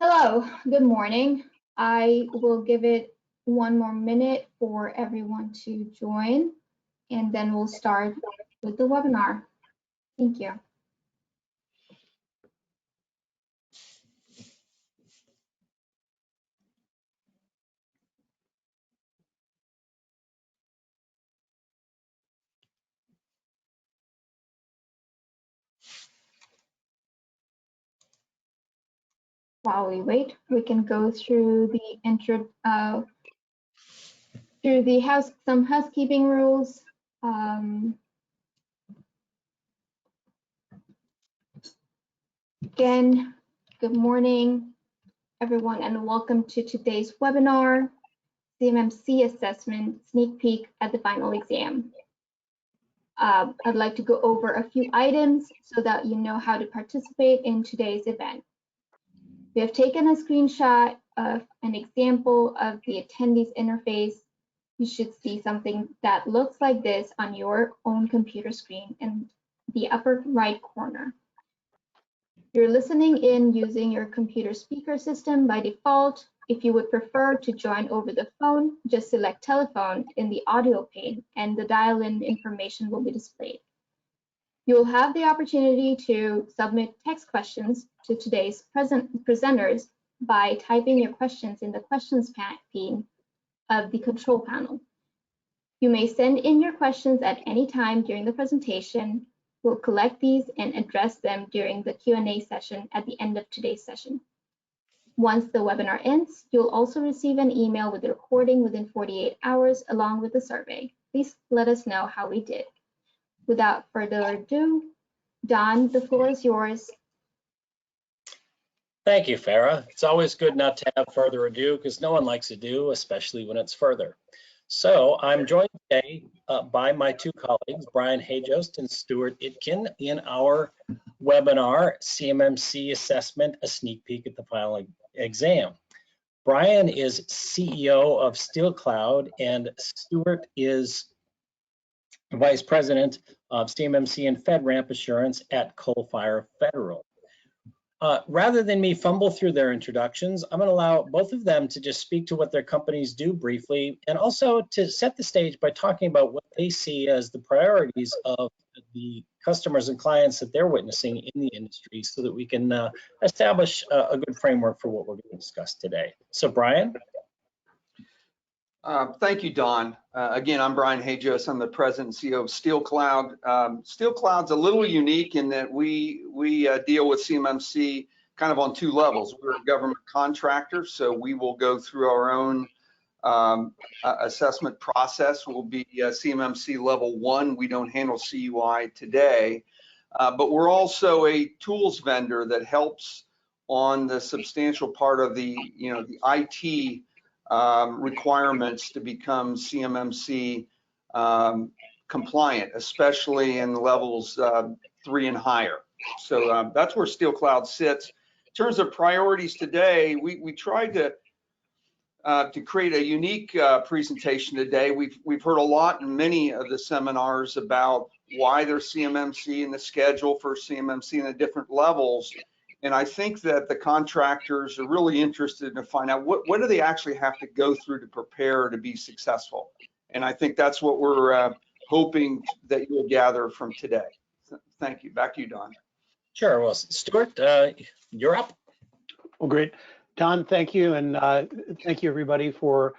Hello, good morning. I will give it one more minute for everyone to join, and then we'll start with the webinar. Thank you. While we wait, we can go through the some housekeeping rules. Again, good morning, everyone, and welcome to today's webinar, CMMC Assessment Sneak Peek at the Final Exam. I'd like to go over a few items so that you know how to participate in today's event. We have taken a screenshot of an example of the attendees interface. You should see something that looks like this on your own computer screen in the upper right corner. You're listening in using your computer speaker system by default. If you would prefer to join over the phone, just select telephone in the audio pane and the dial-in information will be displayed. You'll have the opportunity to submit text questions to today's presenters by typing your questions in the questions pane of the control panel. You may send in your questions at any time during the presentation. We'll collect these and address them during the Q&A session at the end of today's session. Once the webinar ends, you'll also receive an email with the recording within 48 hours along with the survey. Please let us know how we did. Without further ado, Don, the floor is yours. Thank you, Farah. It's always good not to have further ado because no one likes ado, especially when it's further. So I'm joined today by my two colleagues, Brian Hajost and Stuart Itkin, in our webinar, CMMC Assessment, a Sneak Peek at the Final Exam. Brian is CEO of SteelCloud and Stuart is Vice President of CMMC and FedRAMP Assurance at Coal-Fire Federal. Rather than me fumble through their introductions, I'm going to allow both of them to just speak to what their companies do briefly, and also to set the stage by talking about what they see as the priorities of the customers and clients that they're witnessing in the industry so that we can establish a good framework for what we're going to discuss today. So Brian? Thank you, Don. Again, I'm Brian Hajost. I'm the president and CEO of SteelCloud. SteelCloud's a little unique in that we deal with CMMC kind of on two levels. We're a government contractor, so we will go through our own assessment process. We'll be CMMC level 1. We don't handle CUI today, but we're also a tools vendor that helps on the substantial part of the the IT requirements to become CMMC compliant, especially in levels 3 and higher. So that's where SteelCloud sits. In terms of priorities today, we tried to create a unique presentation today. We've heard a lot in many of the seminars about why there's CMMC and the schedule for CMMC and the different levels. And I think that the contractors are really interested to find out what do they actually have to go through to prepare to be successful. And I think that's what we're hoping that you'll gather from today. Thank you. Back to you, Don. Sure. Well, Stuart, you're up. Well, great. Don, thank you. And thank you, everybody, for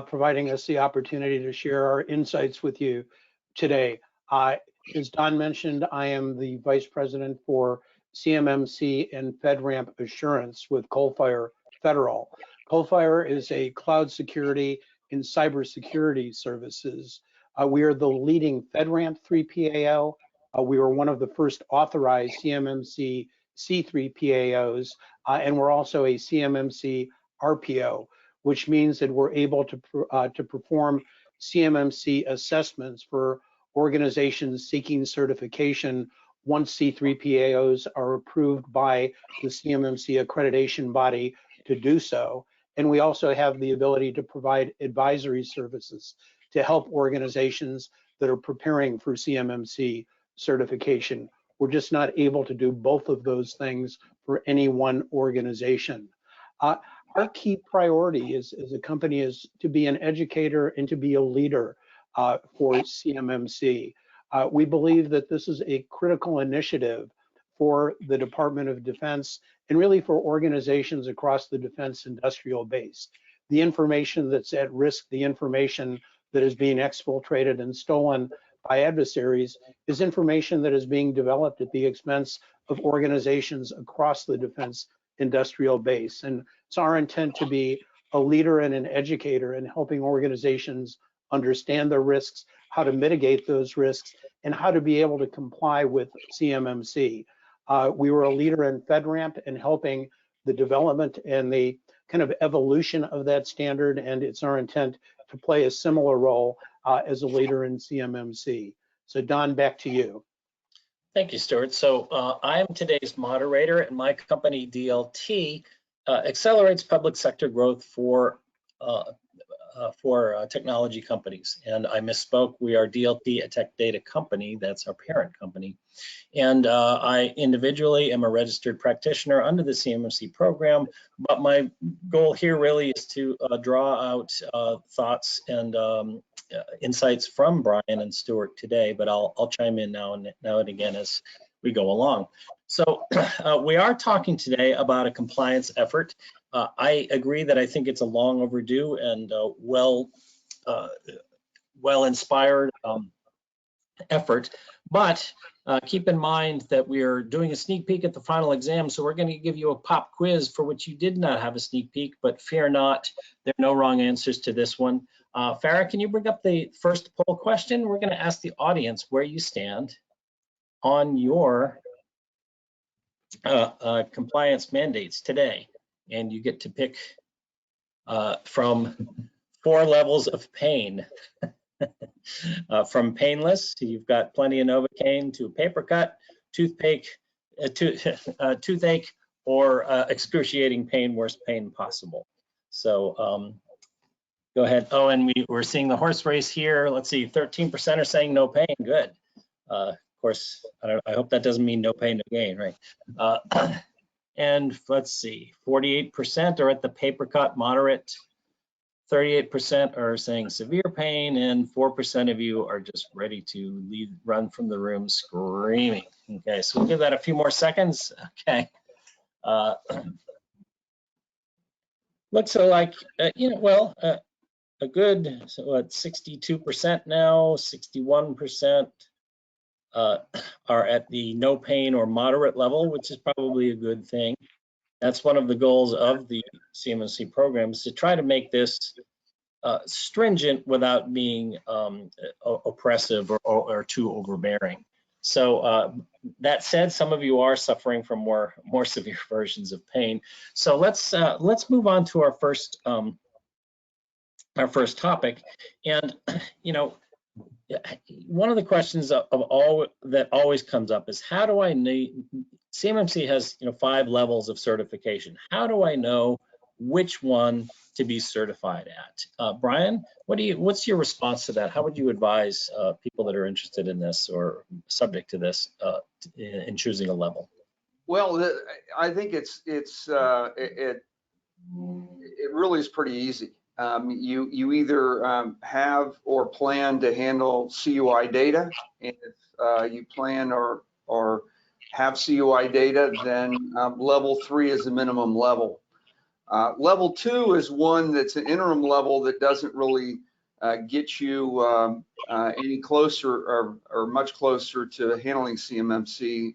providing us the opportunity to share our insights with you today. As Don mentioned, I am the Vice President for CMMC and FedRAMP Assurance with Coal-Fire Federal. Coal-Fire is a cloud security and cybersecurity services. We are the leading FedRAMP 3PAO. We were one of the first authorized CMMC C3PAOs, and we're also a CMMC RPO, which means that we're able to perform CMMC assessments for organizations seeking certification once C3PAOs are approved by the CMMC accreditation body to do so. And we also have the ability to provide advisory services to help organizations that are preparing for CMMC certification. We're just not able to do both of those things for any one organization. Our key priority as a company is to be an educator and to be a leader for CMMC. We believe that this is a critical initiative for the Department of Defense and really for organizations across the defense industrial base. The information that's at risk, the information that is being exfiltrated and stolen by adversaries is information that is being developed at the expense of organizations across the defense industrial base. And it's our intent to be a leader and an educator in helping organizations understand the risks, how to mitigate those risks, and how to be able to comply with CMMC. We were a leader in FedRAMP and helping the development and the kind of evolution of that standard, and it's our intent to play a similar role as a leader in CMMC. So Don, back to you. Thank you, Stuart. So I'm today's moderator, and my company, DLT, accelerates public sector growth for technology companies. And I misspoke. We are DLT, a tech data company. That's our parent company. And I individually am a registered practitioner under the CMMC program. But my goal here really is to draw out thoughts and insights from Brian and Stuart today. But I'll chime in now and again as we go along. So we are talking today about a compliance effort. I agree that I think it's a long overdue and well inspired effort, but keep in mind that we are doing a sneak peek at the final exam, so we're going to give you a pop quiz for which you did not have a sneak peek, but fear not, there are no wrong answers to this one. Farah, can you bring up the first poll question? We're going to ask the audience where you stand on your compliance mandates today. And you get to pick from 4 levels of pain. From painless, you've got plenty of Novocaine, to paper cut, toothache, or excruciating pain, worst pain possible. So go ahead. Oh, and we're seeing the horse race here. Let's see, 13% are saying no pain. Good. Of course, I hope that doesn't mean no pain, no gain, right? And let's see, 48% are at the paper cut, moderate, 38% are saying severe pain, and 4% of you are just ready to run from the room screaming. Okay, so we'll give that a few more seconds. Okay. Looks like, a good, so what, 62% now, 61% are at the no pain or moderate level, which is probably a good thing. That's one of the goals of the CMMC program, is to try to make this stringent without being oppressive or too overbearing. So that said, some of you are suffering from more severe versions of pain. So let's move on to our first topic. And one of the questions that always comes up is, how do I need, CMMC has 5 levels of certification. How do I know which one to be certified at? Brian, what's your response to that? How would you advise people that are interested in this or subject to this in choosing a level? Well, I think it really is pretty easy. You either have or plan to handle CUI data, and if you plan or have CUI data, then level 3 is the minimum level. Level 2 is one that's an interim level that doesn't really get you any closer or much closer to handling CMMC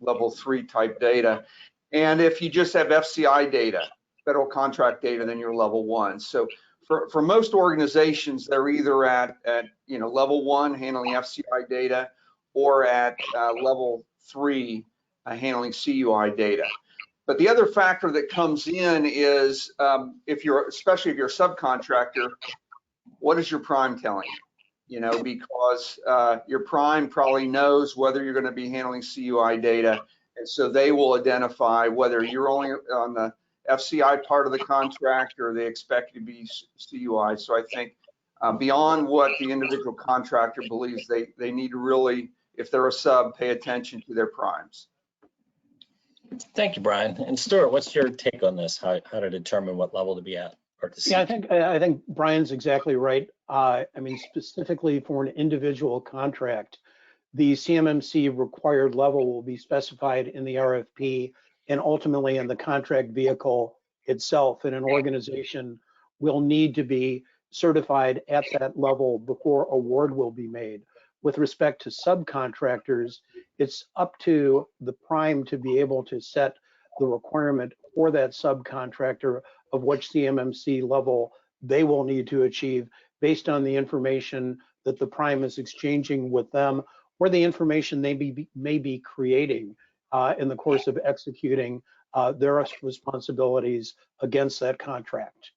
level 3 type data. And if you just have FCI data, federal contract data, then you're level 1. So for most organizations, they're either at level 1 handling FCI data, or at level 3 handling CUI data. But the other factor that comes in is especially if you're a subcontractor, what is your prime telling you? Because your prime probably knows whether you're going to be handling CUI data, and so they will identify whether you're only on the FCI part of the contract or they expect you to be CUI. So I think beyond what the individual contractor believes, they need to really, if they're a sub, pay attention to their primes. Thank you, Brian. And Stuart, what's your take on this? How to determine what level to be at or to seek? Yeah, I think Brian's exactly right. I mean, specifically for an individual contract, the CMMC required level will be specified in the RFP and ultimately in the contract vehicle itself. And an organization will need to be certified at that level before award will be made. With respect to subcontractors, it's up to the prime to be able to set the requirement for that subcontractor of which CMMC level they will need to achieve based on the information that the prime is exchanging with them or the information they may be creating in the course of executing their responsibilities against that contract.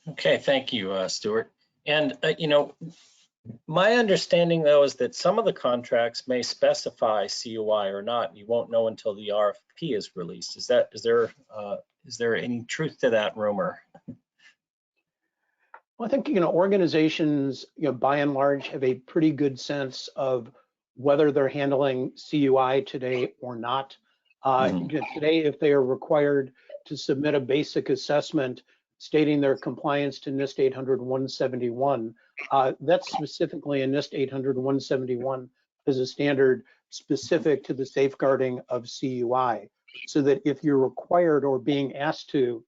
Okay, thank you, Stuart. And, you know, my understanding, though, is that some of the contracts may specify CUI or not. You won't know until the RFP is released. Is there any truth to that rumor? Well, I think, you know, organizations, you know, by and large have a pretty good sense of whether they're handling CUI today or not. You know, today, if they are required to submit a basic assessment stating their compliance to NIST 800-171, that's specifically in NIST 800-171 as a standard specific to the safeguarding of CUI. So that if you're required or being asked to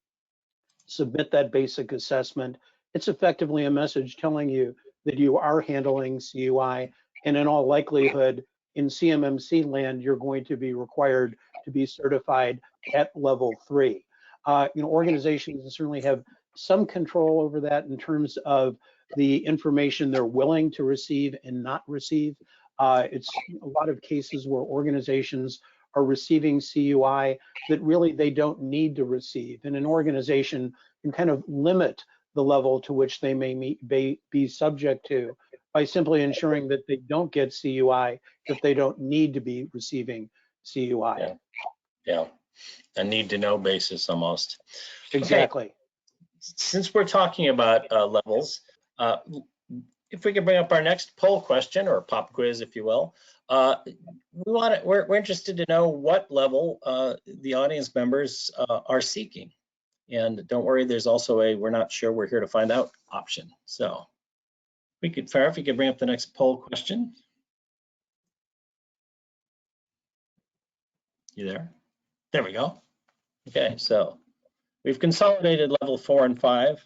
submit that basic assessment, it's effectively a message telling you that you are handling CUI, and in all likelihood, in CMMC land, you're going to be required to be certified at level 3. You know, organizations certainly have some control over that in terms of the information they're willing to receive and not receive. It's a lot of cases where organizations are receiving CUI that really they don't need to receive, and an organization can kind of limit the level to which they may be subject to by simply ensuring that they don't get CUI if they don't need to be receiving CUI. Yeah. A need to know basis almost. Exactly. Okay. Since we're talking about levels, if we can bring up our next poll question or pop quiz, if you will, we're interested to know what level the audience members are seeking. And don't worry, there's also a "we're not sure, we're here to find out" option. So we could, Farah, if you could bring up the next poll question. You there? There we go. Okay, so we've consolidated level 4 and 5.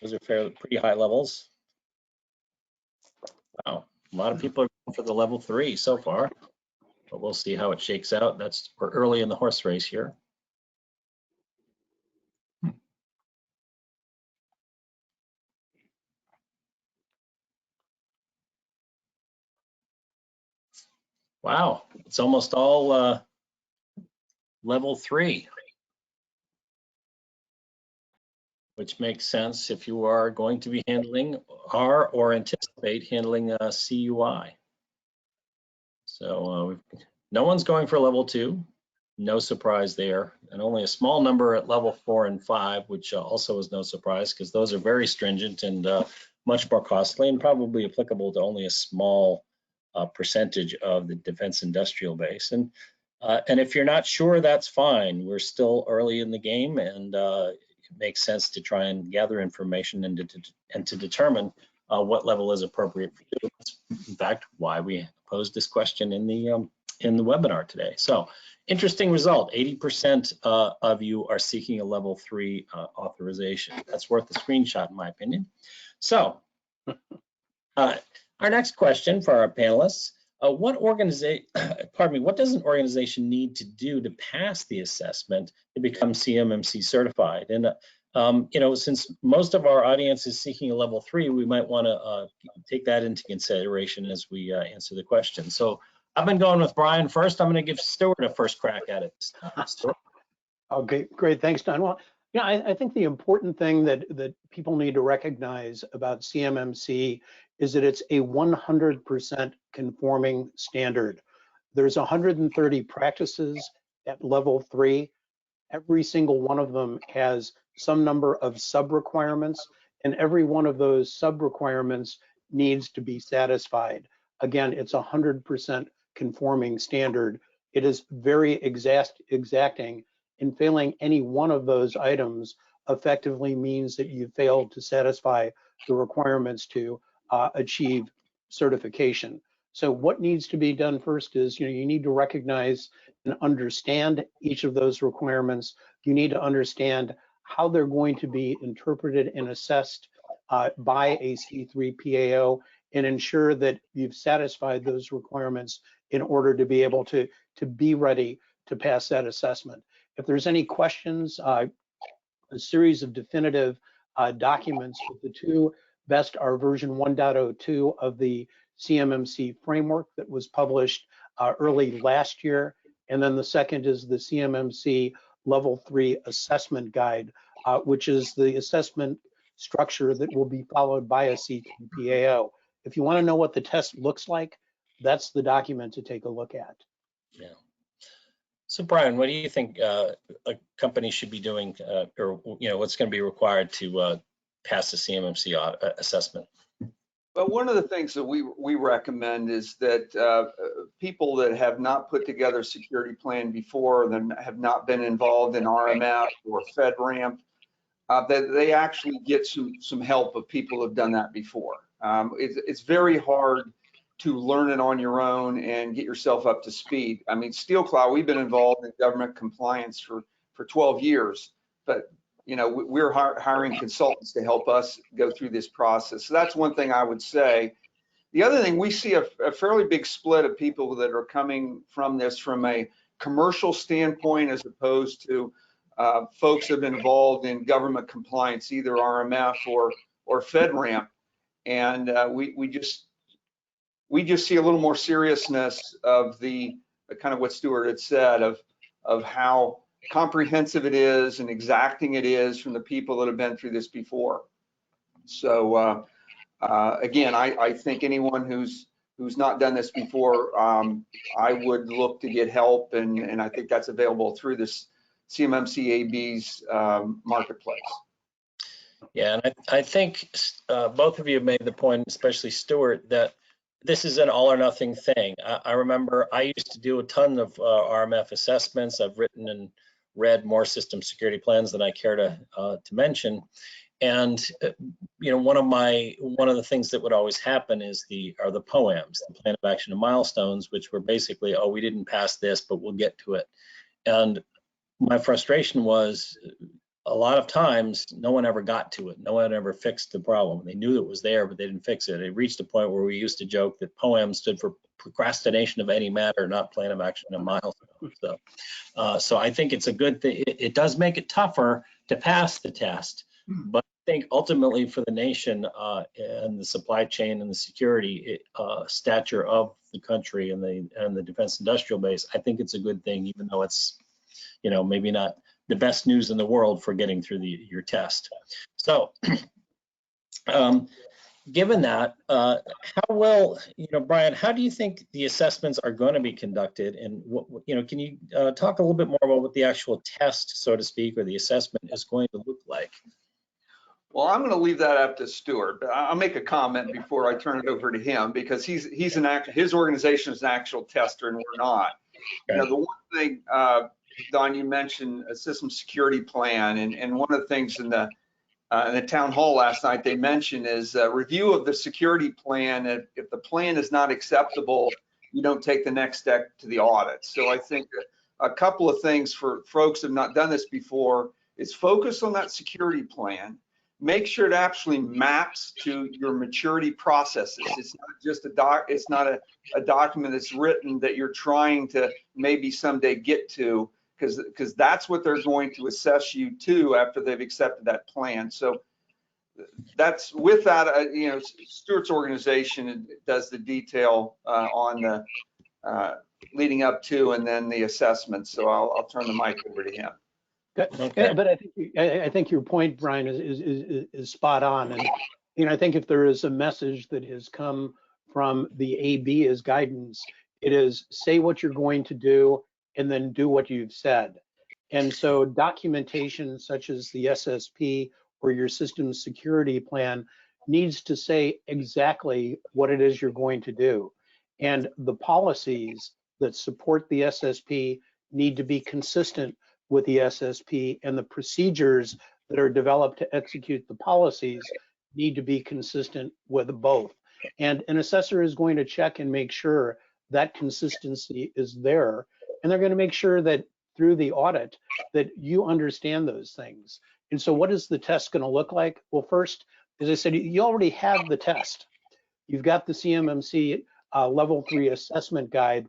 Those are pretty high levels. Wow, a lot of people are going for the level 3 so far, but we'll see how it shakes out. We're early in the horse race here. Wow, it's almost all level 3, which makes sense if you are going to be handling or anticipate handling CUI. So no one's going for level 2, no surprise there, and only a small number at level 4 and 5, which also is no surprise because those are very stringent and much more costly and probably applicable to only a small percentage of the defense industrial base. And if you're not sure, that's fine. We're still early in the game, and it makes sense to try and gather information and to determine what level is appropriate for you. That's, in fact, why we posed this question in the webinar today. So, interesting result: 80% of you are seeking a level 3 authorization. That's worth a screenshot, in my opinion. So, our next question for our panelists: what does an organization need to do to pass the assessment to become CMMC certified? And you know, since most of our audience is seeking a level 3, we might want to take that into consideration as we answer the question. So I've been going with Brian first. I'm going to give Stuart a first crack at it. Stuart. Okay, great. Thanks, Don. Well, yeah, I think the important thing that people need to recognize about CMMC is that it's a 100% conforming standard. There's 130 practices at level 3. Every single one of them has some number of sub-requirements, and every one of those sub-requirements needs to be satisfied. Again, it's 100% conforming standard. It is very exacting, and failing any one of those items effectively means that you failed to satisfy the requirements to achieve certification. So what needs to be done first is, you need to recognize and understand each of those requirements. You need to understand how they're going to be interpreted and assessed by a C3 PAO, and ensure that you've satisfied those requirements in order to be able to be ready to pass that assessment. If there's any questions, a series of definitive documents with the two best are version 1.02 of the CMMC framework that was published early last year. And then the second is the CMMC Level 3 Assessment Guide, which is the assessment structure that will be followed by a C3 PAO. If you want to know what the test looks like, that's the document to take a look at. Yeah. So Brian, what do you think a company should be doing, or what's going to be required to pass the CMMC assessment? Well, one of the things that we recommend is that people that have not put together a security plan before, that have not been involved in RMF or FedRAMP, that they actually get some help of people who have done that before. It's very hard to learn it on your own and get yourself up to speed. I mean, Steel Cloud, we've been involved in government compliance for 12 years, but we're hiring consultants to help us go through this process. So that's one thing I would say. The other thing, we see a fairly big split of people that are coming from this from a commercial standpoint, as opposed to folks that have been involved in government compliance, either RMF or FedRAMP. And we just see a little more seriousness of the kind of what Stuart had said of how comprehensive it is and exacting it is from the people that have been through this before. So again, I think anyone who's not done this before, I would look to get help, and I think that's available through this CMMC AB's marketplace. Yeah, and I think both of you made the point, especially Stuart, that this is an all or nothing thing. I remember I used to do a ton of RMF assessments. I've written and read more system security plans than I care to mention. And one of the things that would always happen is the POAMs, the Plan of Action and Milestones, which were basically, oh, we didn't pass this, but we'll get to it. And my frustration was, a lot of times no one ever got to it. No one ever fixed the problem. They knew it was there, but they didn't fix it. It reached a point where we used to joke that POAM stood for procrastination of any matter, not plan of action and milestone. So I think it's a good thing. It does make it tougher to pass the test, but I think ultimately for the nation and the supply chain and the security stature of the country and the defense industrial base, I think it's a good thing, even though it's maybe not the best news in the world for getting through your test. So given that, how will, Brian, how do you think the assessments are going to be conducted? And can you talk a little bit more about what the actual test, so to speak, or the assessment is going to look like? Well, I'm going to leave that up to Stuart, but I'll make a comment before I turn it over to him, because his organization is an actual tester and we're not. Okay. The one thing, Don, you mentioned a system security plan, and one of the things in the town hall last night they mentioned is a review of the security plan. If the plan is not acceptable, you don't take the next step to the audit. So I think a couple of things for folks who have not done this before is focus on that security plan. Make sure it actually maps to your maturity processes. It's not just a document that's written that you're trying to maybe someday get to, because that's what they're going to assess you to after they've accepted that plan. So that's with that, Stuart's organization does the detail on the leading up to and then the assessment. So I'll turn the mic over to him. Okay. But I think your point, Brian, is spot on. And I think if there is a message that has come from the AB as guidance, it is say what you're going to do and then do what you've said. And so documentation such as the SSP or your system security plan needs to say exactly what it is you're going to do. And the policies that support the SSP need to be consistent with the SSP, and the procedures that are developed to execute the policies need to be consistent with both. And an assessor is going to check and make sure that consistency is there, and they're going to make sure that through the audit that you understand those things. And so what is the test going to look like? Well, first, as I said, you already have the test. You've got the CMMC Level 3 assessment guide.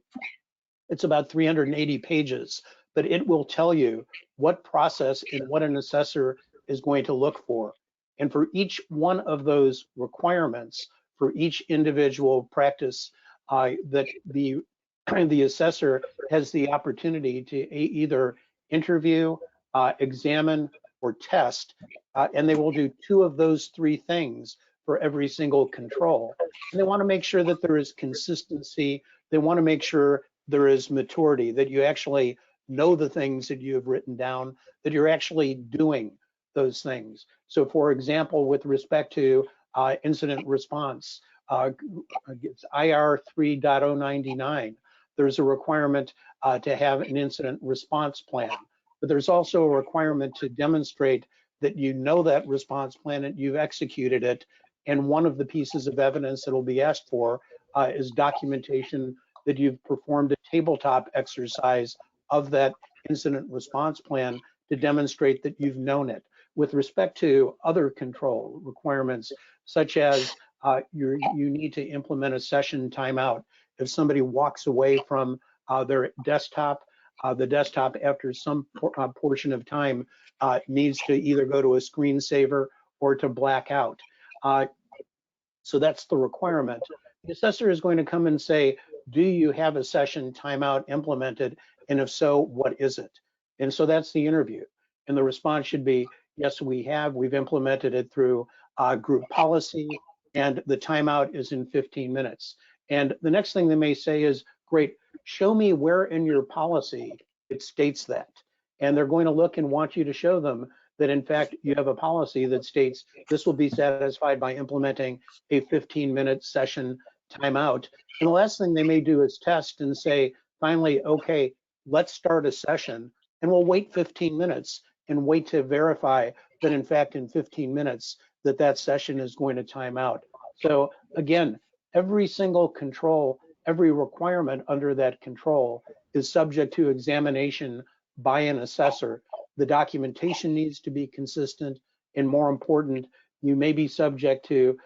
It's about 380 pages, but it will tell you what process and what an assessor is going to look for. And for each one of those requirements, for each individual practice that the assessor has the opportunity to either interview, examine, or test, and they will do 2 of those 3 things for every single control. And they want to make sure that there is consistency. They want to make sure there is maturity, that you actually know the things that you have written down, that you're actually doing those things. So for example, with respect to incident response, it's IR 3.099, there's a requirement to have an incident response plan, but there's also a requirement to demonstrate that you know that response plan and you've executed it. And one of the pieces of evidence that will be asked for is documentation that you've performed a tabletop exercise of that incident response plan to demonstrate that you've known it. With respect to other control requirements, such as you need to implement a session timeout. If somebody walks away from their desktop, the desktop after some portion of time needs to either go to a screensaver or to black out. So that's the requirement. The assessor is going to come and say, do you have a session timeout implemented? And if so, what is it? And so that's the interview. And the response should be, yes, we have. We've implemented it through group policy, and the timeout is in 15 minutes. And the next thing they may say is, great, show me where in your policy it states that. And they're going to look and want you to show them that, in fact, you have a policy that states this will be satisfied by implementing a 15-minute session timeout. And the last thing they may do is test and say, finally, okay, let's start a session, and we'll wait 15 minutes and wait to verify that, in fact, in 15 minutes, that session is going to time out. So again, every single control, every requirement under that control is subject to examination by an assessor. The documentation needs to be consistent, and more important, you may be subject to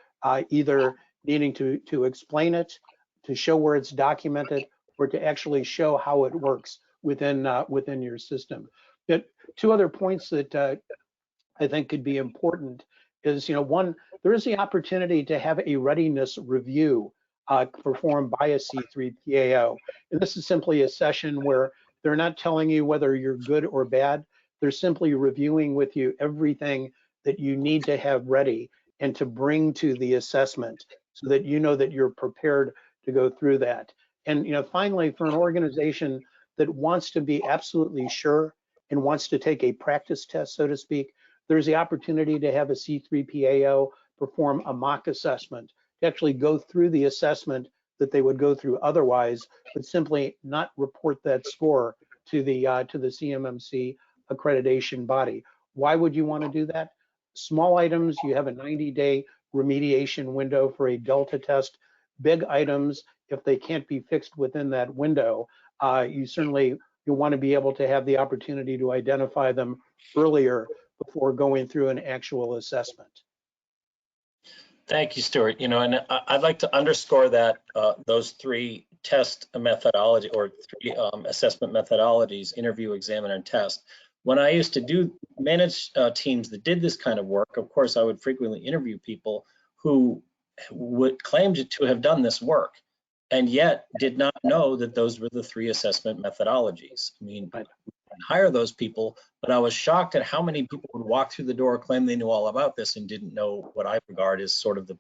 either needing to explain it, to show where it's documented, or to actually show how it works within your system. But 2 other points that I think could be important is, one, there is the opportunity to have a readiness review performed by a C3PAO. And this is simply a session where they're not telling you whether you're good or bad. They're simply reviewing with you everything that you need to have ready and to bring to the assessment so that you know that you're prepared to go through that. And finally, for an organization that wants to be absolutely sure and wants to take a practice test, so to speak, there's the opportunity to have a C3PAO perform a mock assessment, to actually go through the assessment that they would go through otherwise, but simply not report that score to the CMMC accreditation body. Why would you want to do that? Small items, you have a 90-day remediation window for a Delta test. Big items, if they can't be fixed within that window, you'll want to be able to have the opportunity to identify them earlier before going through an actual assessment. Thank you, Stuart. And I'd like to underscore that those 3 test methodology or 3 assessment methodologies: interview, examine, and test. When I used to manage teams that did this kind of work, of course, I would frequently interview people who would claim to have done this work, and yet did not know that those were the 3 assessment methodologies. I mean, I hire those people, but I was shocked at how many people would walk through the door, claim they knew all about this, and didn't know what I regard as sort of the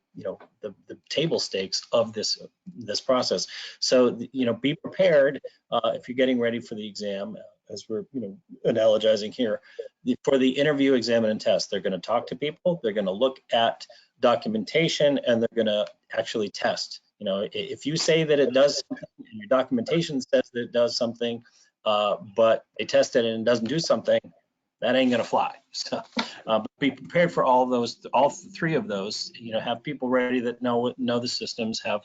table stakes of this process. So be prepared if you're getting ready for the exam, as we're analogizing here, for the interview, examine, and test. They're going to talk to people, they're going to look at documentation, and they're going to actually test You know, if you say that it does something and your documentation says that it does something, but they test it and it doesn't do something, that ain't gonna fly. So but be prepared for all three of those. You know, have people ready that know the systems, have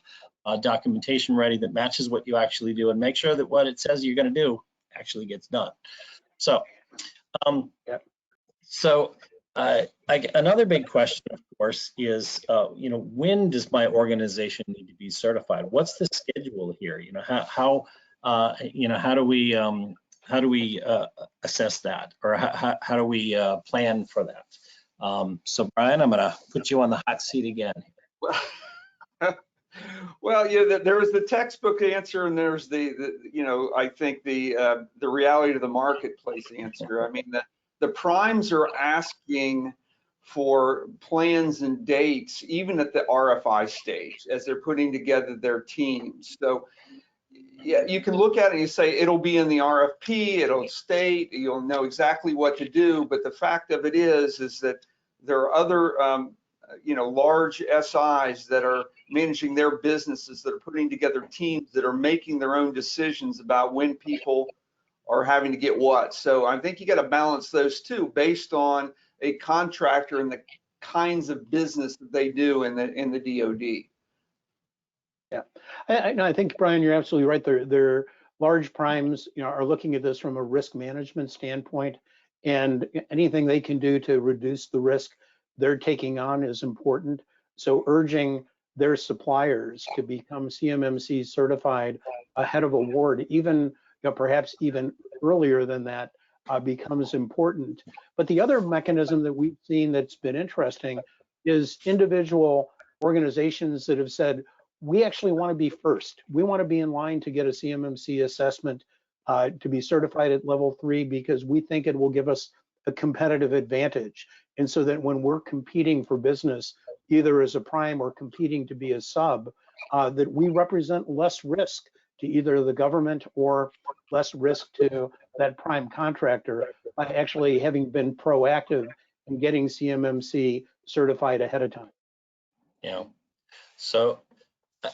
documentation ready that matches what you actually do, and make sure that what it says you're gonna do actually gets done. So, another big question, of course, is, you know, when does my organization need to be certified? What's the schedule here? You know, how do we assess that, or how do we plan for that? So Brian, I'm going to put you on the hot seat again. Well, yeah, there's the textbook answer, and there's the you know, I think the reality of the marketplace answer. I mean, the primes are asking for plans and dates, even at the RFI stage, as they're putting together their teams. So yeah, you can look at it and you say it'll be in the RFP, it'll state, you'll know exactly what to do. But the fact of it is that there are other you know, large SIs that are managing their businesses, that are putting together teams, that are making their own decisions about when people are having to get what. So I think you got to balance those two based on a contractor and the kinds of business that they do in the DoD. Yeah, I think, Brian, you're absolutely right. They're large primes, you know, are looking at this from a risk management standpoint, and anything they can do to reduce the risk they're taking on is important. So urging their suppliers to become CMMC certified ahead of award, even, you know, perhaps even earlier than that, becomes important. But the other mechanism that we've seen that's been interesting is individual organizations that have said, we actually want to be first. We want to be in line to get a CMMC assessment to be certified at level 3, because we think it will give us a competitive advantage. And so that when we're competing for business, either as a prime or competing to be a sub, that we represent less risk to either the government or less risk to that prime contractor by actually having been proactive in getting CMMC certified ahead of time. Yeah. So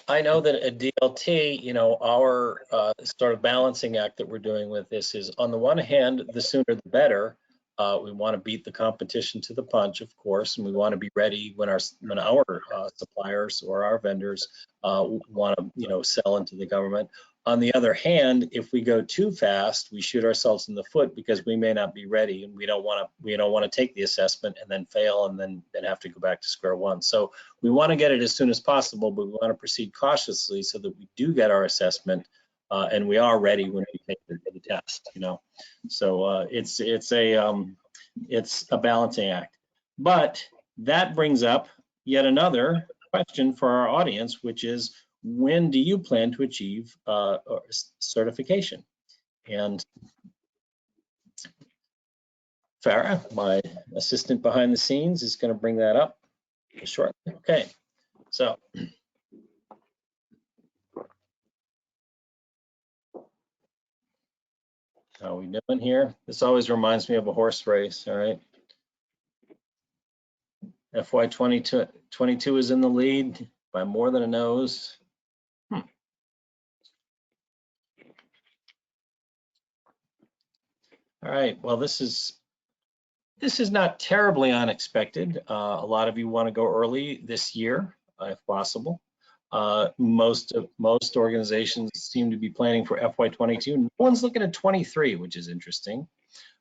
I know that at DLT, you know, our sort of balancing act that we're doing with this is, on the one hand, the sooner the better. We want to beat the competition to the punch, of course, and we want to be ready when our suppliers or our vendors want to, you know, sell into the government. On the other hand, if we go too fast, we shoot ourselves in the foot, because we may not be ready, and we don't want to take the assessment and then fail and then have to go back to square one. So we want to get it as soon as possible, but we want to proceed cautiously so that we do get our assessment and we are ready when we take the test. You know, so it's a balancing act. But that brings up yet another question for our audience, which is, when do you plan to achieve certification? And Farah, my assistant behind the scenes, is going to bring that up shortly. Okay, so how are we doing here? This always reminds me of a horse race. All right, FY 22 is in the lead by more than a nose. All right, well, this is not terribly unexpected. A lot of you want to go early this year, if possible. Most organizations seem to be planning for FY 22. No one's looking at 23, which is interesting.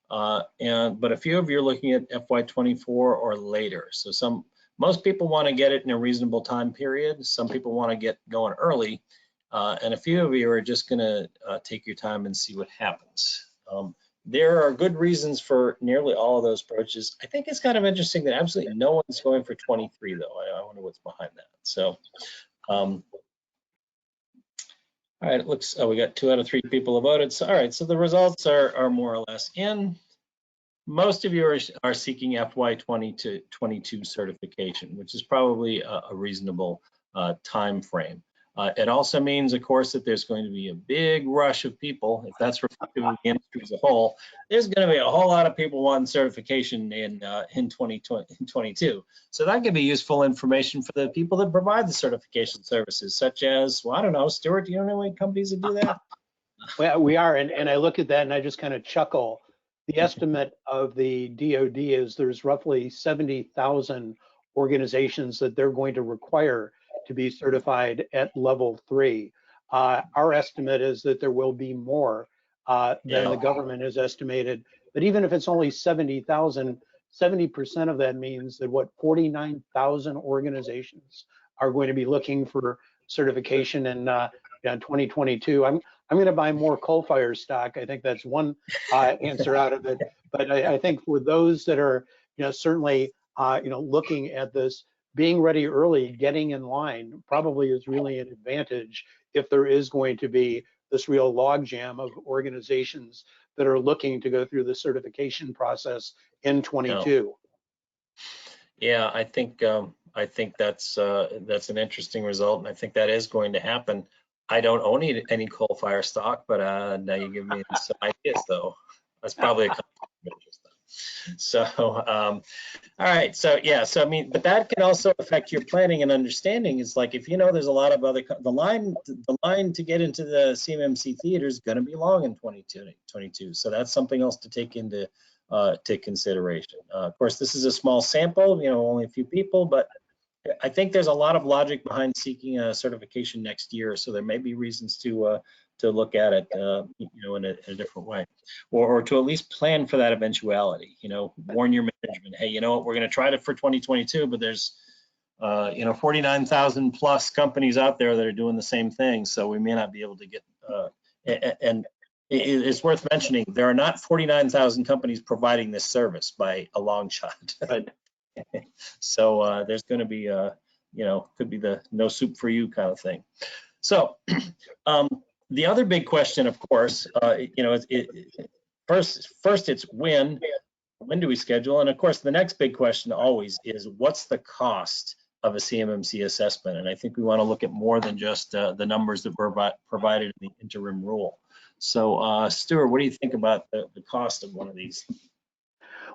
But a few of you are looking at FY 24 or later. So most people want to get it in a reasonable time period. Some people want to get going early, and a few of you are just going to take your time and see what happens. There are good reasons for nearly all of those approaches. I think it's kind of interesting that absolutely no one's going for 23, though. I wonder what's behind that. So, all right, it looks, we got 2 out of 3 people have voted. So, all right, so the results are more or less in. Most of you are seeking FY 22 certification, which is probably a reasonable time frame. It also means, of course, that there's going to be a big rush of people. If that's reflective of the industry as a whole, there's going to be a whole lot of people wanting certification in 2022. So that could be useful information for the people that provide the certification services, such as, well, I don't know, Stuart, do you know any companies that do that? Well, we are, and I look at that and I just kind of chuckle. The estimate of the DoD is there's roughly 70,000 organizations that they're going to require to be certified at level 3. Our estimate is that there will be more than the government has estimated. But even if it's only 70,000, 70% of that means that 49,000 organizations are going to be looking for certification in 2022. I'm going to buy more coal-fired stock. I think that's one answer out of it. But I think for those that are, certainly, looking at this, being ready early, getting in line probably is really an advantage if there is going to be this real logjam of organizations that are looking to go through the certification process in 22. Yeah, I think that's an interesting result, and I think that is going to happen. I don't own any coal-fired stock, but now you give me some ideas, though. That's probably a conflict of interest, though. So, all right. So yeah. So I mean, but that can also affect your planning and understanding. It's like if there's a lot of other the line to get into the CMMC theater is going to be long in 2022. So that's something else to take into consideration. Of course, this is a small sample. Only a few people, but I think there's a lot of logic behind seeking a certification next year. So there may be reasons to look at it, in a different way, or to at least plan for that eventuality. Warn your management, hey, we're going to try it for 2022, but there's 49,000 plus companies out there that are doing the same thing. So we may not be able to get. And it's worth mentioning there are not 49,000 companies providing this service by a long shot. Right. So there's going to be could be the no soup for you kind of thing. So the other big question, of course, first it's when do we schedule? And of course, the next big question always is what's the cost of a CMMC assessment? And I think we want to look at more than just the numbers that were provided in the interim rule. So Stuart, what do you think about the cost of one of these?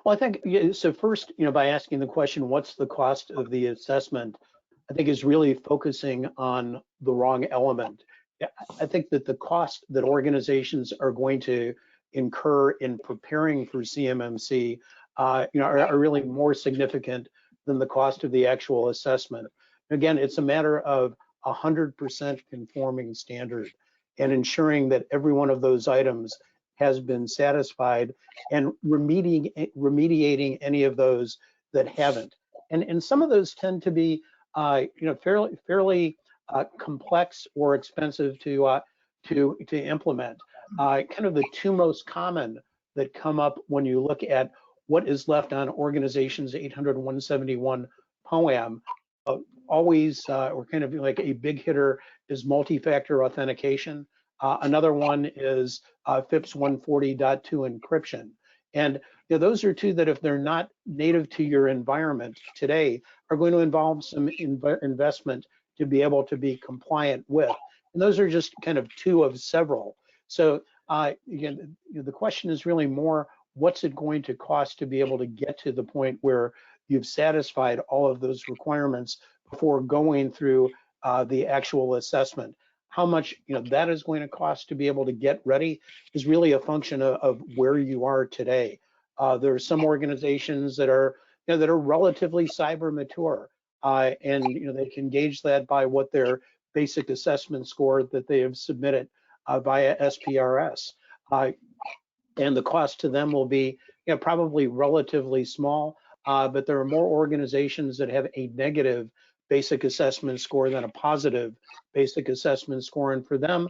Well, I think, so first, by asking the question, what's the cost of the assessment, I think is really focusing on the wrong element. I think that the cost that organizations are going to incur in preparing for CMMC, are really more significant than the cost of the actual assessment. Again, it's a matter of 100% conforming standard and ensuring that every one of those items has been satisfied and remediating any of those that haven't. And some of those tend to be, fairly complex or expensive to implement. Kind of the two most common that come up when you look at what is left on organizations 800-171 POAM, always, or kind of like a big hitter is multi-factor authentication. Another one is FIPS 140.2 encryption. And those are two that if they're not native to your environment today are going to involve some investment to be able to be compliant with. And those are just kind of two of several. So again, the question is really more, what's it going to cost to be able to get to the point where you've satisfied all of those requirements before going through the actual assessment? How much that is going to cost to be able to get ready is really a function of where you are today. There are some organizations that are relatively cyber mature, and they can gauge that by what their basic assessment score that they have submitted via SPRS, and the cost to them will be probably relatively small. But there are more organizations that have a negative basic assessment score than a positive basic assessment score. And for them,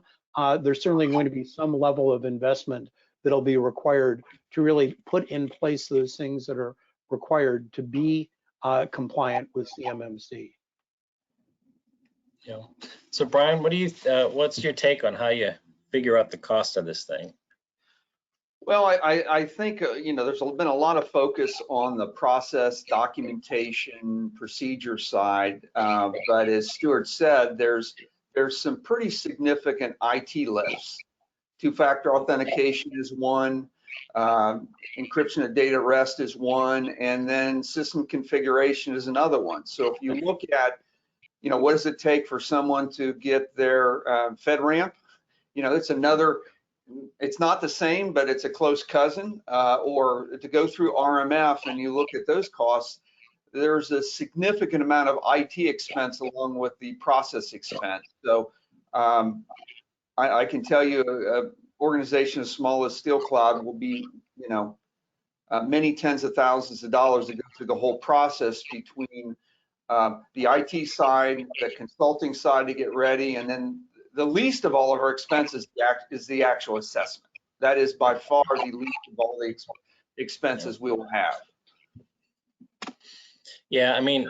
there's certainly going to be some level of investment that'll be required to really put in place those things that are required to be compliant with CMMC. Yeah. So Brian, what's your take on how you figure out the cost of this thing? Well, I think, there's been a lot of focus on the process, documentation, procedure side. But as Stuart said, there's there's some pretty significant IT lifts. Two-factor authentication is one, encryption of data at rest is one, and then system configuration is another one. So if you look at, what does it take for someone to get their FedRAMP? It's not the same, but it's a close cousin, or to go through RMF and you look at those costs, there's a significant amount of IT expense along with the process expense. So I can tell you an organization as small as Steel Cloud will be, many tens of thousands of dollars to go through the whole process between the IT side, the consulting side to get ready, and then the least of all of our expenses is the actual assessment. That is by far the least of all the expenses we will have. Yeah, I mean,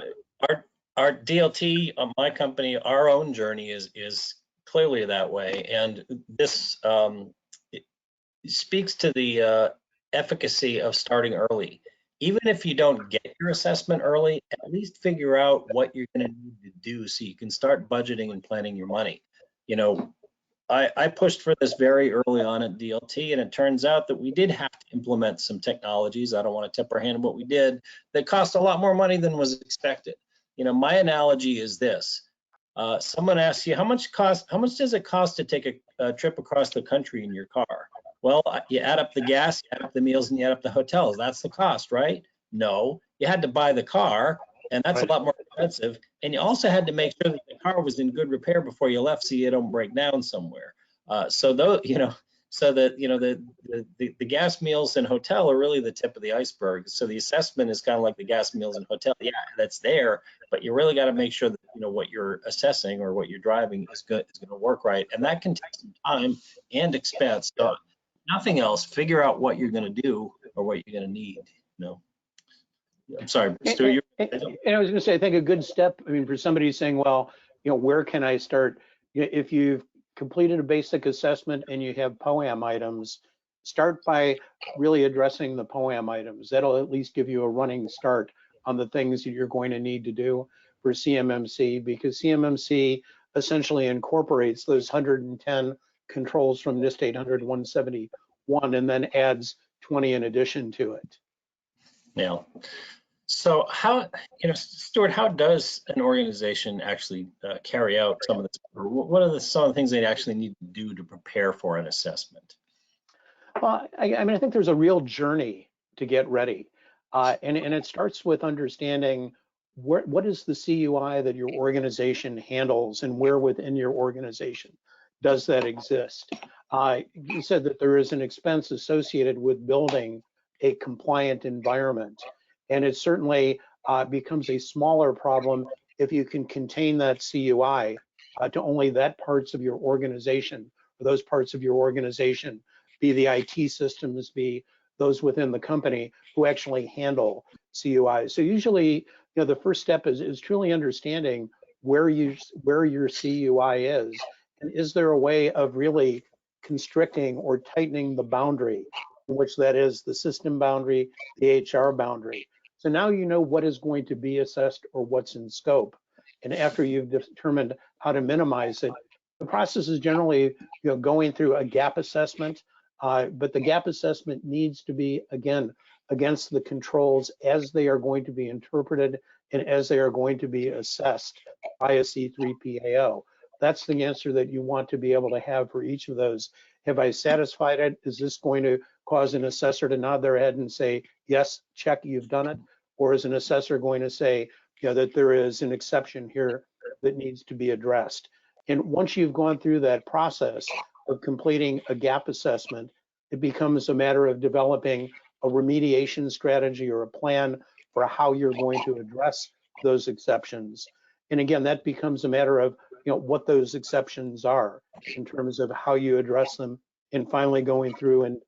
our DLT, my company, our own journey is clearly that way, and this it speaks to the efficacy of starting early. Even if you don't get your assessment early, at least figure out what you're going to need to do so you can start budgeting and planning your money. I pushed for this very early on at DLT, and it turns out that we did have to implement some technologies. I don't want to tip our hand in what we did that cost a lot more money than was expected. My analogy is this. Someone asks you, how much does it cost to take a trip across the country in your car? Well, you add up the gas, you add up the meals, and you add up the hotels. That's the cost, right? No, you had to buy the car, and that's Right. a lot more expensive. And you also had to make sure that the car was in good repair before you left, so you don't break down somewhere. So that the gas, meals, and hotel are really the tip of the iceberg. So the assessment is kind of like the gas, meals, and hotel. Yeah, that's there, but you really got to make sure that what you're assessing or what you're driving is going to work right, and that can take some time and expense. So nothing else, figure out what you're going to do or what you're going to need. I'm sorry, Stu. And I was going to say, I think a good step, for somebody saying, well, where can I start? If you've completed a basic assessment and you have POAM items, start by really addressing the POAM items. That'll at least give you a running start on the things that you're going to need to do for CMMC, because CMMC essentially incorporates those 110 controls from NIST 800-171 and then adds 20 in addition to it. Yeah. So Stuart, how does an organization actually carry out some of this? What are some of the things they actually need to do to prepare for an assessment? Well, I think there's a real journey to get ready. And it starts with understanding what is the CUI that your organization handles and where within your organization does that exist? You said that there is an expense associated with building a compliant environment. And it certainly becomes a smaller problem if you can contain that CUI to only that parts of your organization, or those parts of your organization, be the IT systems, be those within the company who actually handle CUI. So usually, the first step is truly understanding where your CUI is, and is there a way of really constricting or tightening the boundary, in which that is the system boundary, the HR boundary. So now you know what is going to be assessed or what's in scope. And after you've determined how to minimize it, the process is generally going through a gap assessment, but the gap assessment needs to be, again, against the controls as they are going to be interpreted and as they are going to be assessed by a C3PAO. That's the answer that you want to be able to have for each of those. Have I satisfied it? Is this going to cause an assessor to nod their head and say, yes, check, you've done it? Or is an assessor going to say, that there is an exception here that needs to be addressed? And once you've gone through that process of completing a gap assessment, it becomes a matter of developing a remediation strategy or a plan for how you're going to address those exceptions. And again, that becomes a matter of what those exceptions are in terms of how you address them, and finally going through and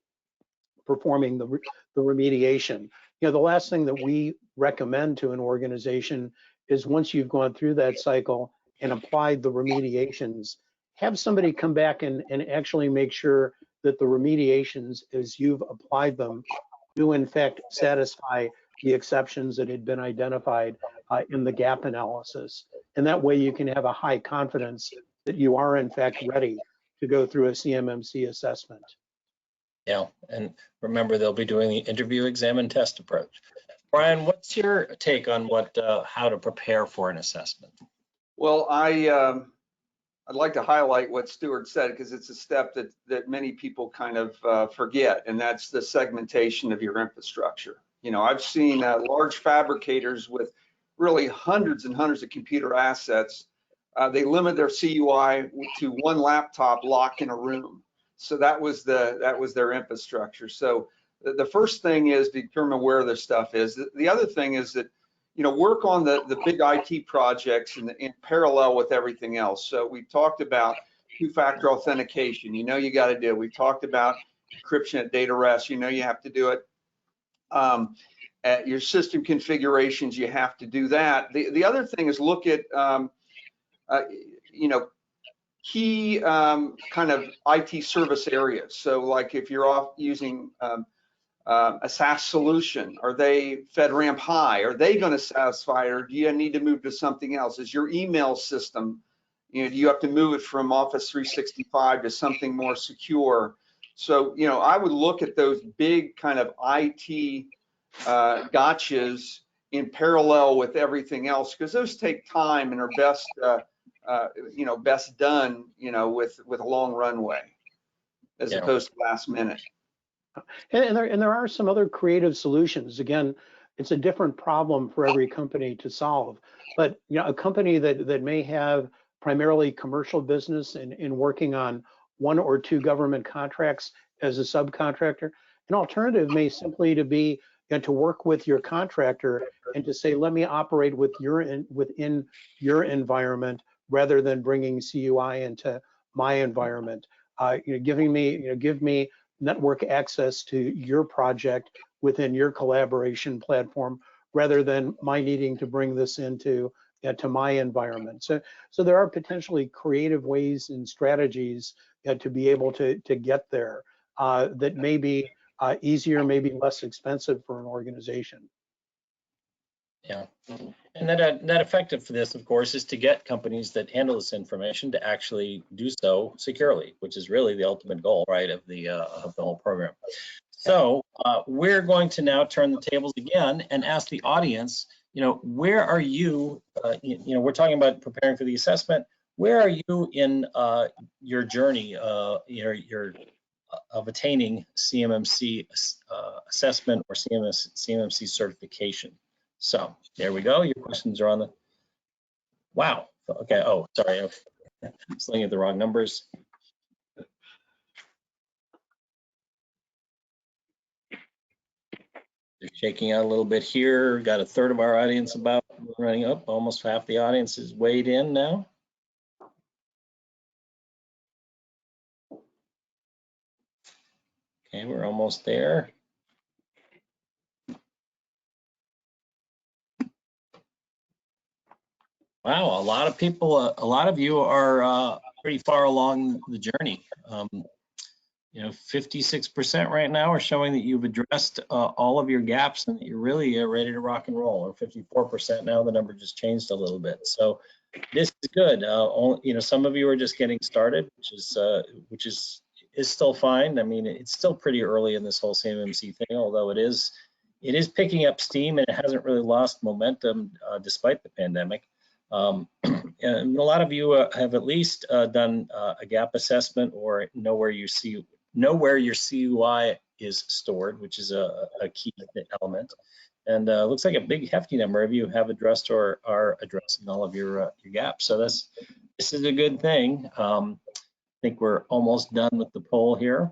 performing the remediation. The last thing that we recommend to an organization is, once you've gone through that cycle and applied the remediations, have somebody come back and actually make sure that the remediations, as you've applied them, do in fact satisfy the exceptions that had been identified in the gap analysis. And that way you can have a high confidence that you are in fact ready to go through a CMMC assessment. Yeah, and remember they'll be doing the interview, exam, and test approach. Brian, what's your take on how to prepare for an assessment? Well, I'd like to highlight what Stuart said, because it's a step that many people kind of forget, and that's the segmentation of your infrastructure. You know, I've seen large fabricators with really hundreds and hundreds of computer assets. They limit their CUI to one laptop locked in a room. So that was their infrastructure. So the first thing is to determine where their stuff is. The other thing is that, you know, work on the big IT projects in parallel with everything else. So we talked about two-factor authentication. You know, you got to do it. We talked about encryption at data rest. You know, you have to do it. At your system configurations, you have to do that. The other thing is look at, you know, key kind of IT service areas. So like if you're off using a SaaS solution, are they FedRAMP high? Are they going to satisfy, or do you need to move to something else? Is your email system, you know, do you have to move it from Office 365 to something more secure? So, you know, I would look at those big kind of IT gotchas in parallel with everything else, because those take time and are best, you know, best done, you know, with a long runway as opposed to last minute. And there are some other creative solutions. Again, it's a different problem for every company to solve. But you know, a company that may have primarily commercial business in working on one or two government contracts as a subcontractor, an alternative may simply to be to work with your contractor and to say, let me operate within your environment rather than bringing CUI into my environment. You know, give me network access to your project within your collaboration platform rather than my needing to bring this into to my environment. So there are potentially creative ways and strategies to be able to get there that may be easier, maybe less expensive for an organization. Yeah, and net effective for this, of course, is to get companies that handle this information to actually do so securely, which is really the ultimate goal, right, of the whole program. So we're going to now turn the tables again and ask the audience, you know, where are you? You know, we're talking about preparing for the assessment. Where are you in your journey, of attaining CMMC assessment or CMMC certification? So there we go. Your questions are on the, wow. Okay. Oh, sorry. I'm looking at the wrong numbers. They're shaking out a little bit here. Got a third of our audience about running up. Almost half the audience is weighed in now. Okay, we're almost there. Wow, a lot of people, a lot of you are pretty far along the journey. You know, 56% right now are showing that you've addressed all of your gaps and that you're really ready to rock and roll. Or 54% now, the number just changed a little bit. So this is good. You know, some of you are just getting started, which is still fine. I mean, it's still pretty early in this whole CMMC thing, although it is picking up steam and it hasn't really lost momentum despite the pandemic. And a lot of you have at least done a gap assessment or know where your CUI is stored, which is a key element. And looks like a big hefty number of you have addressed or are addressing all of your gaps. So this is a good thing. I think we're almost done with the poll here.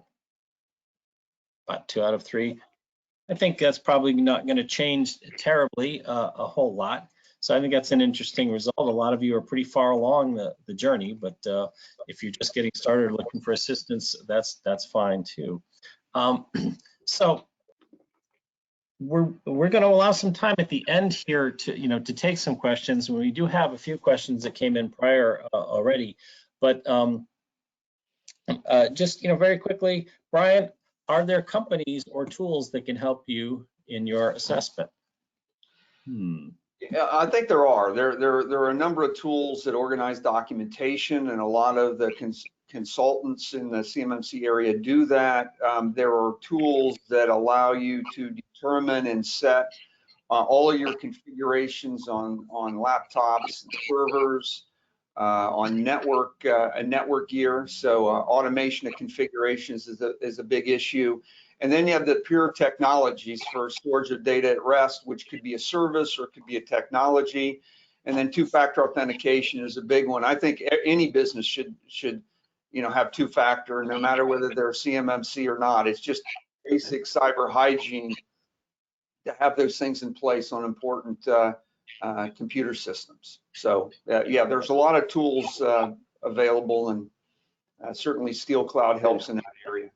About 2 out of 3. I think that's probably not going to change terribly a whole lot. So I think that's an interesting result. A lot of you are pretty far along the journey, but if you're just getting started looking for assistance, that's fine too. So we're going to allow some time at the end here to take some questions. We do have a few questions that came in prior already, but just very quickly, Brian, are there companies or tools that can help you in your assessment? I think there are. There are a number of tools that organize documentation, and a lot of the consultants in the CMMC area do that. There are tools that allow you to determine and set all of your configurations on laptops, servers, on network gear. So automation of configurations is a big issue. And then you have the pure technologies for storage of data at rest, which could be a service or it could be a technology. And then two-factor authentication is a big one. I think any business should have two-factor, no matter whether they're CMMC or not. It's just basic cyber hygiene to have those things in place on important computer systems. So yeah, there's a lot of tools available, and certainly Steel Cloud helps in that area.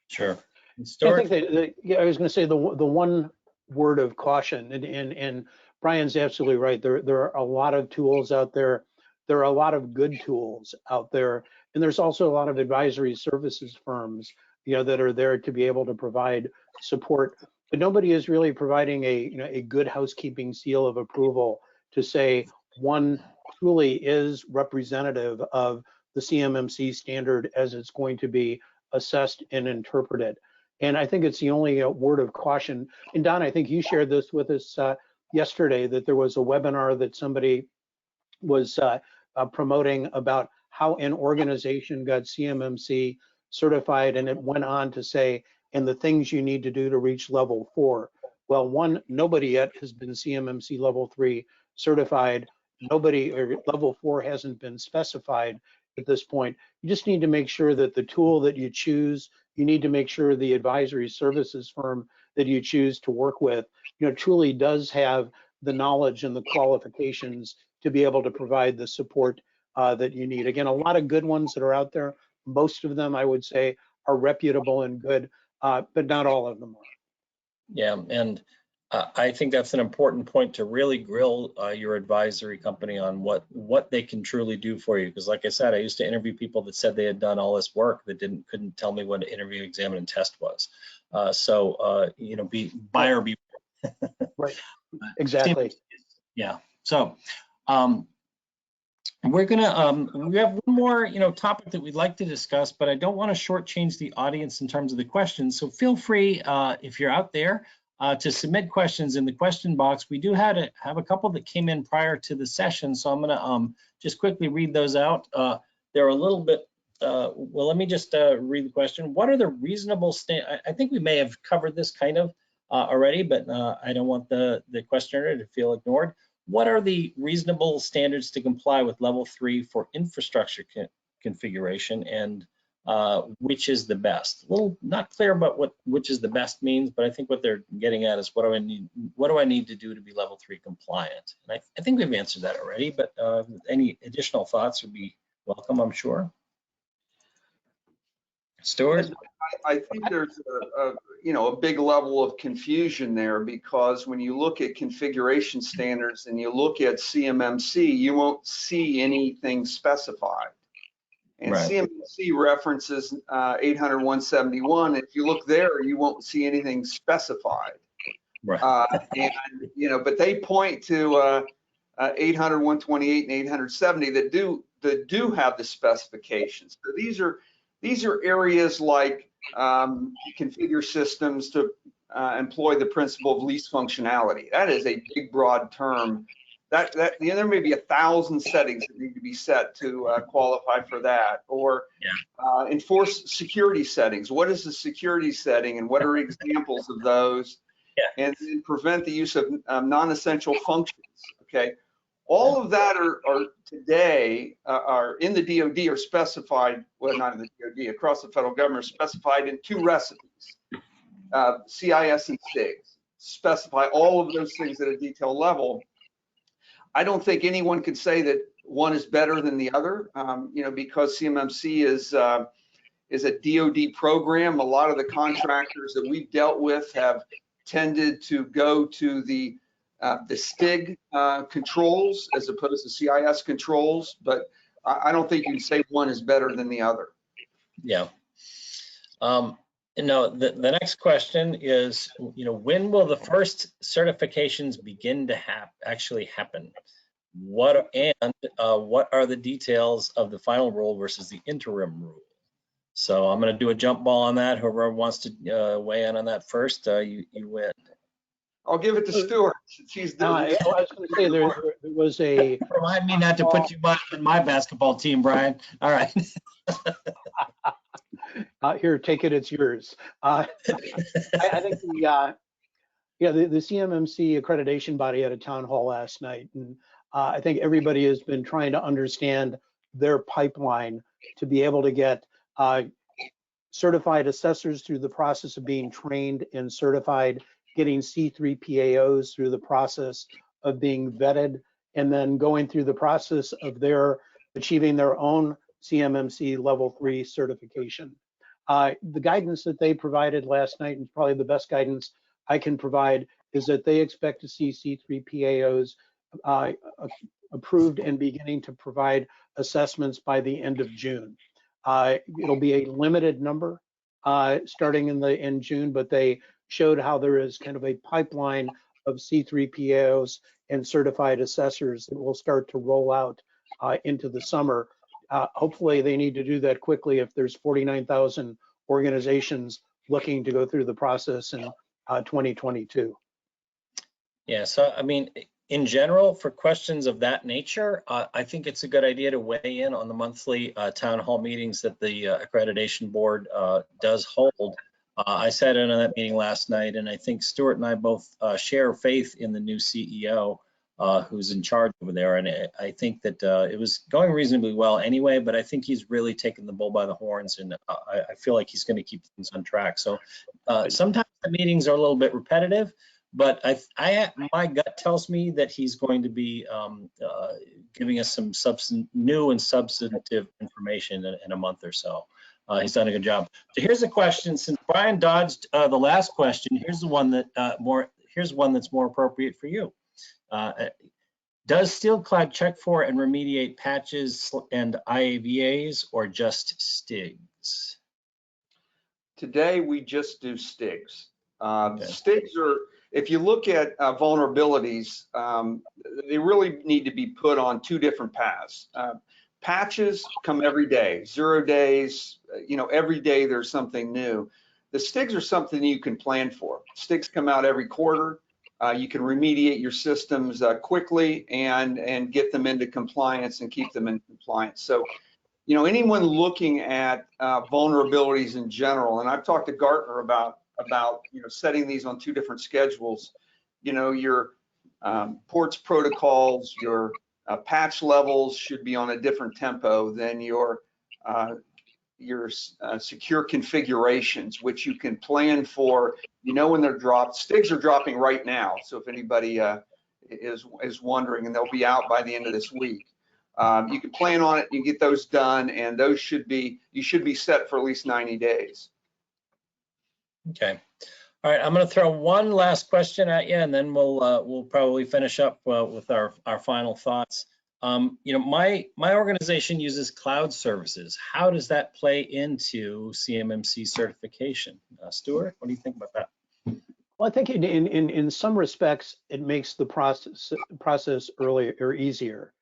Sure. I think that, yeah, I was going to say the one word of caution, and Brian's absolutely right. There are a lot of tools out there. There are a lot of good tools out there, and there's also a lot of advisory services firms, that are there to be able to provide support. But nobody is really providing a good housekeeping seal of approval to say one truly is representative of the CMMC standard as it's going to be assessed and interpreted. And I think it's the only word of caution. And Don, I think you shared this with us yesterday, that there was a webinar that somebody was promoting about how an organization got CMMC certified, and it went on to say, and the things you need to do to reach level 4. Well, one, nobody yet has been CMMC level 3 certified. Nobody, or level 4 hasn't been specified at this point. You just need to make sure that the tool that you choose, you need to make sure the advisory services firm that you choose to work with, truly does have the knowledge and the qualifications to be able to provide the support that you need. Again, a lot of good ones that are out there. Most of them, I would say, are reputable and good, but not all of them are. Yeah, and I think that's an important point to really grill your advisory company on what they can truly do for you. Because like I said, I used to interview people that said they had done all this work that couldn't tell me what an interview, exam, and test was. Be buyer beware. Right, exactly. Yeah, so we're gonna we have one more topic that we'd like to discuss, but I don't want to shortchange the audience in terms of the questions. So feel free if you're out there to submit questions in the question box. We do have a couple that came in prior to the session, so I'm gonna just quickly read those out. They're a little bit well, let me just read the question. What are the reasonable I think we may have covered this kind of already, but I don't want the questioner to feel ignored. What are the reasonable standards to comply with level 3 for infrastructure configuration, and which is the best? A little not clear about which is the best means, but I think what they're getting at is what do I need to do to be level 3 compliant? And I think we've answered that already, but any additional thoughts would be welcome, I'm sure. Stuart? I think there's a big level of confusion there, because when you look at configuration standards and you look at CMMC, you won't see anything specified. And right. CMMC references 800-171. If you look there, you won't see anything specified. Right. But they point to 800-128 and 870 that do have the specifications. So these are areas like configure systems to employ the principle of least functionality. That is a big, broad term. There may be 1,000 settings that need to be set to qualify for that. Or enforce security settings. What is the security setting, and what are examples of those? Yeah. And then prevent the use of non-essential functions. Okay. All of that are today are in the DoD are specified, well, not in the DoD, across the federal government, are specified in 2 recipes. CIS and SIGs specify all of those things at a detailed level. I don't think anyone could say that one is better than the other, because CMMC is a DoD program. A lot of the contractors that we've dealt with have tended to go to the STIG controls as opposed to CIS controls, but I don't think you can say one is better than the other. Yeah. No, the next question is, when will the first certifications begin to actually happen? What are the details of the final rule versus the interim rule? So I'm going to do a jump ball on that. Whoever wants to weigh in on that first, you win. I'll give it to Stuart. Since he's I was going to say there was a. Remind me not to put you in my basketball team, Brian. All right. Here, take it. It's yours. I think the CMMC accreditation body had a town hall last night, and I think everybody has been trying to understand their pipeline to be able to get certified assessors through the process of being trained and certified, getting C3PAOs through the process of being vetted, and then going through the process of their achieving their own CMMC Level 3 certification. The guidance that they provided last night, and probably the best guidance I can provide, is that they expect to see C3PAOs approved and beginning to provide assessments by the end of June. It'll be a limited number starting in June, but they showed how there is kind of a pipeline of C3PAOs and certified assessors that will start to roll out into the summer. Hopefully they need to do that quickly if there's 49,000 organizations looking to go through the process in 2022. Yeah, so I mean, in general, for questions of that nature, I think it's a good idea to weigh in on the monthly town hall meetings that the accreditation board does hold. I sat in on that meeting last night, and I think Stuart and I both share faith in the new CEO who's in charge over there. And I think that it was going reasonably well anyway, but I think he's really taken the bull by the horns, and I feel like he's going to keep things on track. So sometimes the meetings are a little bit repetitive, but my gut tells me that he's going to be giving us some new and substantive information in a month or so. He's done a good job. So here's a question. Since Brian dodged the last question, here's the one that here's one that's more appropriate for you. Does SteelCloud check for and remediate patches and IAVAs, or just STIGs? Today we just do STIGs. STIGs are, if you look at vulnerabilities, they really need to be put on two different paths. Patches come every day, 0 days, every day there's something new. The STIGs are something you can plan for. STIGs come out every quarter. You can remediate your systems quickly and get them into compliance and keep them in compliance. So, anyone looking at vulnerabilities in general, and I've talked to Gartner about setting these on two different schedules. Your ports protocols, your patch levels should be on a different tempo than your secure configurations, which you can plan for, when they're dropped. STIGs are dropping right now, so if anybody is wondering, and they'll be out by the end of this week. You can plan on it, you get those done, and those you should be set for at least 90 days. Okay. All right, I'm going to throw one last question at you, and then we'll probably finish up with our final thoughts. My organization uses cloud services. How does that play into CMMC certification? Stuart, what do you think about that? Well, I think in some respects it makes the process earlier or easier.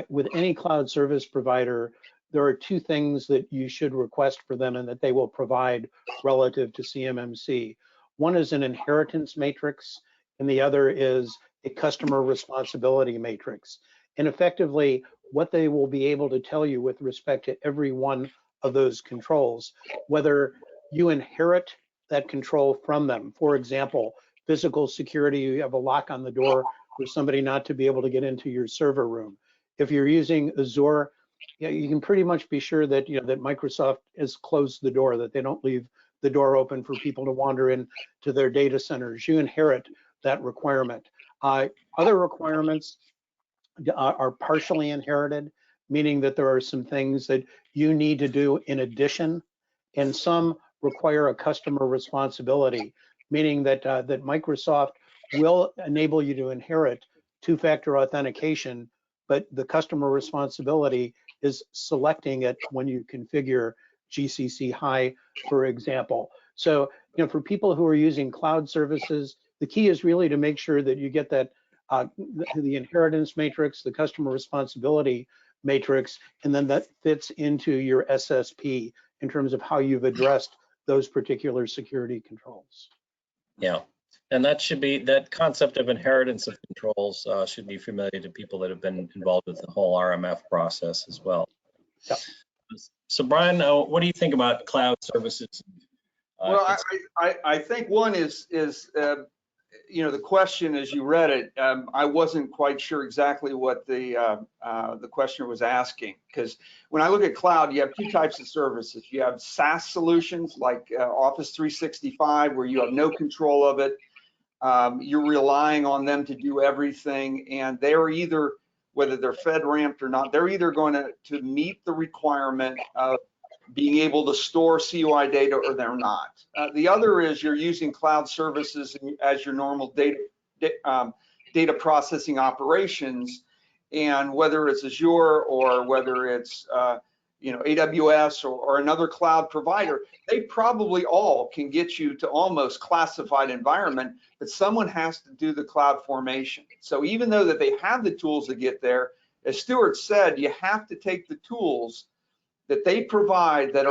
With any cloud service provider, there are two things that you should request for them and that they will provide relative to CMMC. One is an inheritance matrix, and the other is a customer responsibility matrix. And effectively, what they will be able to tell you with respect to every one of those controls, whether you inherit that control from them. For example, physical security, you have a lock on the door for somebody not to be able to get into your server room. If you're using Azure, you can pretty much be sure that that Microsoft has closed the door, that they don't leave the door open for people to wander into their data centers. You inherit that requirement. Other requirements are partially inherited, meaning that there are some things that you need to do in addition, and some require a customer responsibility, meaning that that Microsoft will enable you to inherit two-factor authentication, but the customer responsibility is selecting it when you configure GCC High, for example. So, for people who are using cloud services, the key is really to make sure that you get that the inheritance matrix, the customer responsibility matrix, and then that fits into your SSP in terms of how you've addressed those particular security controls. Yeah, and that concept of inheritance of controls should be familiar to people that have been involved with the whole RMF process as well. Yep. So Brian, what do you think about cloud services? Well, I think one is the question as you read it, I wasn't quite sure exactly what the questioner was asking, because when I look at cloud, you have two types of services. You have SaaS solutions like Office 365, where you have no control of it. You're relying on them to do everything, and they're either, whether they're FedRAMP or not, they're either going to meet the requirement of being able to store CUI data or they're not. The other is you're using cloud services as your normal data processing operations, and whether it's Azure or whether it's AWS or another cloud provider, they probably all can get you to almost classified environment, but someone has to do the cloud formation. So even though that they have the tools to get there, as Stuart said, you have to take the tools that they provide that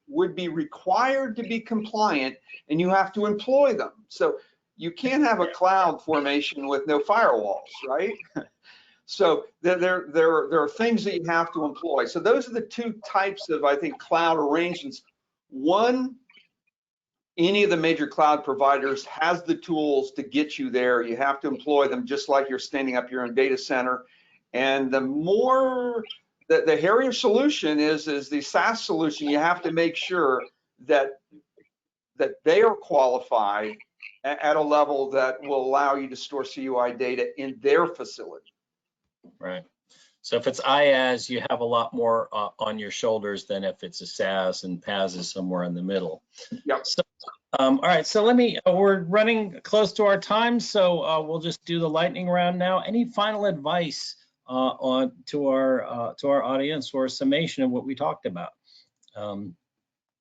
would be required to be compliant, and you have to employ them. So you can't have a cloud formation with no firewalls, right? So there are things that you have to employ. So those are the two types of, I think, cloud arrangements. One, any of the major cloud providers has the tools to get you there. You have to employ them just like you're standing up your own data center. And the more the hairier solution is the SaaS solution. You have to make sure that they are qualified at a level that will allow you to store CUI data in their facility. Right. So if it's IaaS, you have a lot more on your shoulders than if it's a SaaS and PaaS is somewhere in the middle. Yep. So, all right. So we're running close to our time, so we'll just do the lightning round now. Any final advice to our audience, or a summation of what we talked about?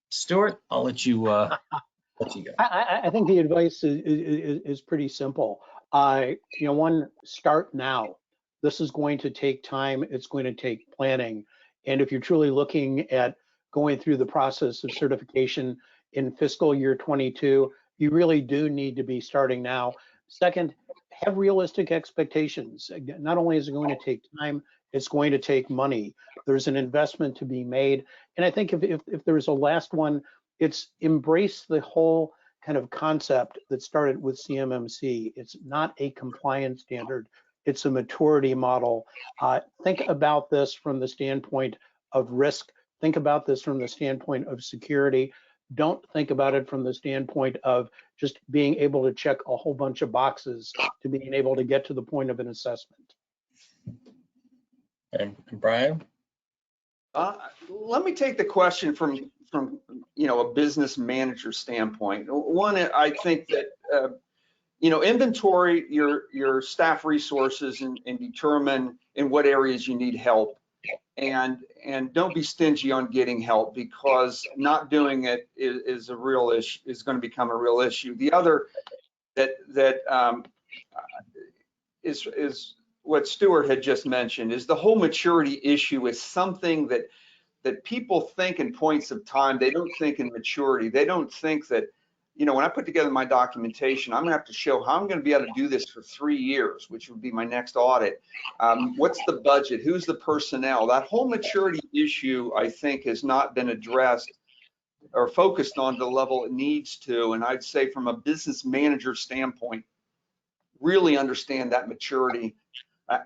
Stuart, I'll let you go. I think the advice is pretty simple. One, start now. This is going to take time. It's going to take planning. And if you're truly looking at going through the process of certification in fiscal year 22, you really do need to be starting now. Second, have realistic expectations. Not only is it going to take time, it's going to take money. There's an investment to be made. And I think if there's a last one, it's embrace the whole kind of concept that started with CMMC. It's not a compliance standard. It's a maturity model. Think about this from the standpoint of risk. Think about this from the standpoint of security. Don't think about it from the standpoint of just being able to check a whole bunch of boxes to being able to get to the point of an assessment. And Brian? Let me take the question from a business manager standpoint. One, I think that inventory your staff resources and determine in what areas you need help, and don't be stingy on getting help, because not doing it is a real issue, is going to become a real issue. The other is what Stuart had just mentioned, is the whole maturity issue is something that people think in points of time. They don't think in maturity. They don't think that, when I put together my documentation, I'm gonna have to show how I'm gonna be able to do this for 3 years, which would be my next audit. What's the budget? Who's the personnel? That whole maturity issue, I think, has not been addressed or focused on the level it needs to. And I'd say from a business manager standpoint, really understand that maturity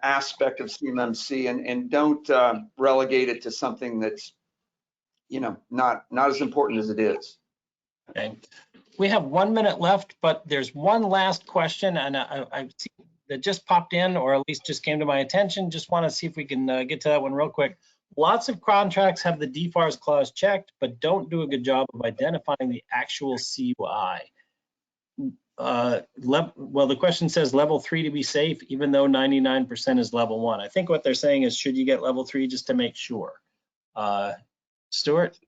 aspect of CMMC, and don't relegate it to something that's not as important as it is. Okay. We have 1 minute left, but there's one last question, and I see that just popped in, or at least just came to my attention. Just want to see if we can get to that one real quick. Lots of contracts have the DFARS clause checked, but don't do a good job of identifying the actual CUI. Well, the question says level 3 to be safe, even though 99% is level 1. I think what they're saying is, should you get level 3 just to make sure? Stuart,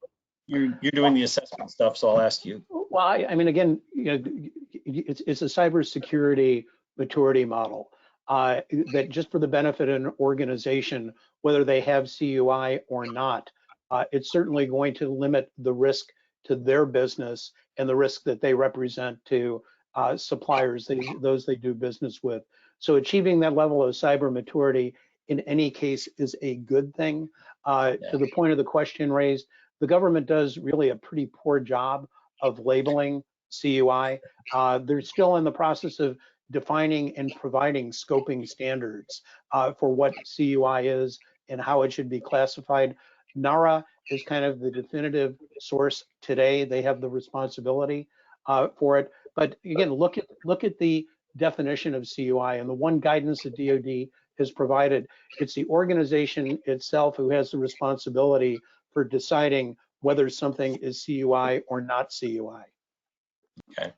you're doing the assessment stuff, so I'll ask you. Well, I mean, again, it's a cybersecurity maturity model that just for the benefit of an organization, whether they have CUI or not, it's certainly going to limit the risk to their business and the risk that they represent to suppliers, those they do business with. So achieving that level of cyber maturity in any case is a good thing. To the point of the question raised, the government does really a pretty poor job of labeling CUI. They're still in the process of defining and providing scoping standards for what CUI is and how it should be classified. NARA is kind of the definitive source today. They have the responsibility for it. But again, look at the definition of CUI and the one guidance that DoD has provided. It's the organization itself who has the responsibility for deciding whether something is CUI or not CUI. Okay.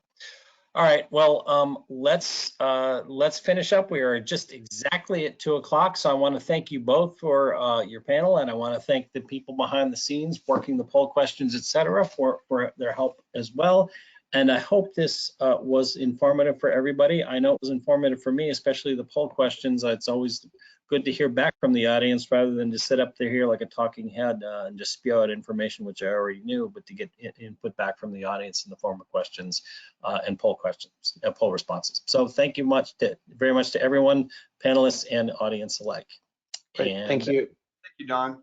All right. Well, let's finish up. We are just exactly at 2 o'clock. So I want to thank you both for your panel, and I want to thank the people behind the scenes working the poll questions, et cetera, for their help as well. And I hope this was informative for everybody. I know it was informative for me, especially the poll questions. It's always good to hear back from the audience rather than to sit up there here like a talking head and just spew out information which I already knew, but to get input back from the audience in the form of questions and poll questions, poll responses. So thank you very much to everyone, panelists and audience alike. Great. Thank you. Thank you, Don.